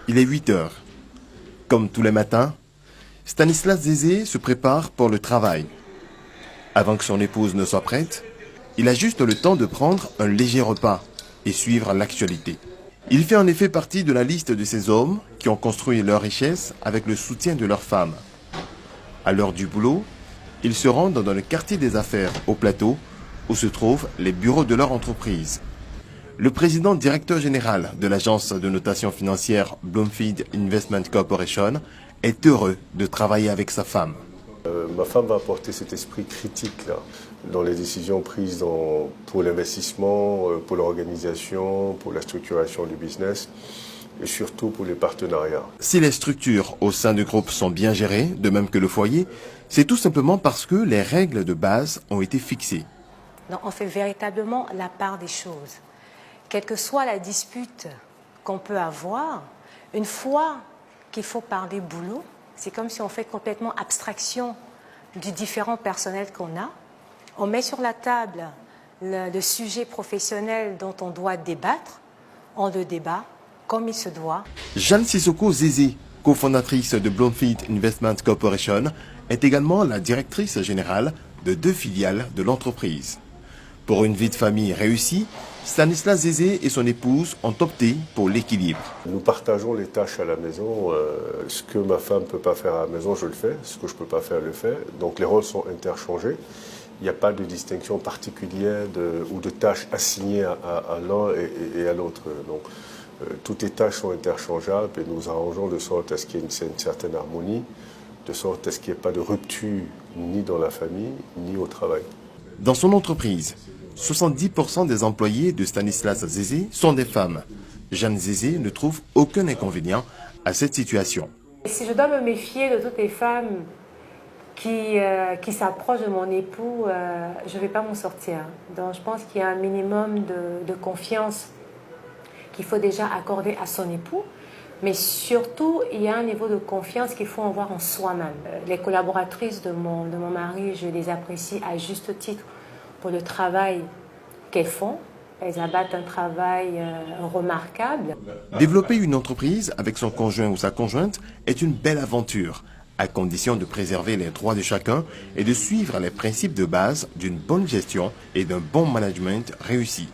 Il est 8 heures. Comme tous les matins, Stanislas Zézé se prépare pour le travail. Avant que son épouse ne soit prête, il a juste le temps de prendre un léger repas et suivre l'actualité. Il fait en effet partie de la liste de ces hommes qui ont construit leur richesse avec le soutien de leurs femmes. À l'heure du boulot, ils se rendent dans le quartier des affaires au plateau où se trouvent les bureaux de leur entreprise. Le président directeur général de l'agence de notation financière Bloomfield Investment Corporation est heureux de travailler avec sa femme. Ma femme va apporter cet esprit critique là, dans les décisions prises pour l'investissement, pour l'organisation, pour la structuration du business et surtout pour les partenariats. Si les structures au sein du groupe sont bien gérées, de même que le foyer, c'est tout simplement parce que les règles de base ont été fixées. Donc on fait véritablement la part des choses. Quelle que soit la dispute qu'on peut avoir, une fois qu'il faut parler boulot, c'est comme si on fait complètement abstraction du différent personnel qu'on a. On met sur la table le sujet professionnel dont on doit débattre, on le débat comme il se doit. Jeanne Sissoko Zézé, cofondatrice de Bloomfield Investment Corporation, est également la directrice générale de 2 filiales de l'entreprise. Pour une vie de famille réussie, Stanislas Zézé et son épouse ont opté pour l'équilibre. Nous partageons les tâches à la maison. Ce que ma femme ne peut pas faire à la maison, je le fais. Ce que je ne peux pas faire, je le fais. Donc les rôles sont interchangés. Il n'y a pas de distinction particulière ou de tâches assignées à l'un et à l'autre. Donc toutes les tâches sont interchangeables et nous arrangeons de sorte à ce qu'il y ait une certaine harmonie, de sorte à ce qu'il n'y ait pas de rupture ni dans la famille, ni au travail. Dans son entreprise, 70% des employés de Stanislas Zézé sont des femmes. Jeanne Zézé ne trouve aucun inconvénient à cette situation. Si je dois me méfier de toutes les femmes qui s'approchent de mon époux, je ne vais pas m'en sortir. Donc je pense qu'il y a un minimum de confiance qu'il faut déjà accorder à son époux. Mais surtout, il y a un niveau de confiance qu'il faut avoir en soi-même. Les collaboratrices de mon mari, je les apprécie à juste titre pour le travail qu'elles font. Elles abattent un travail remarquable. Développer une entreprise avec son conjoint ou sa conjointe est une belle aventure, à condition de préserver les droits de chacun et de suivre les principes de base d'une bonne gestion et d'un bon management réussi.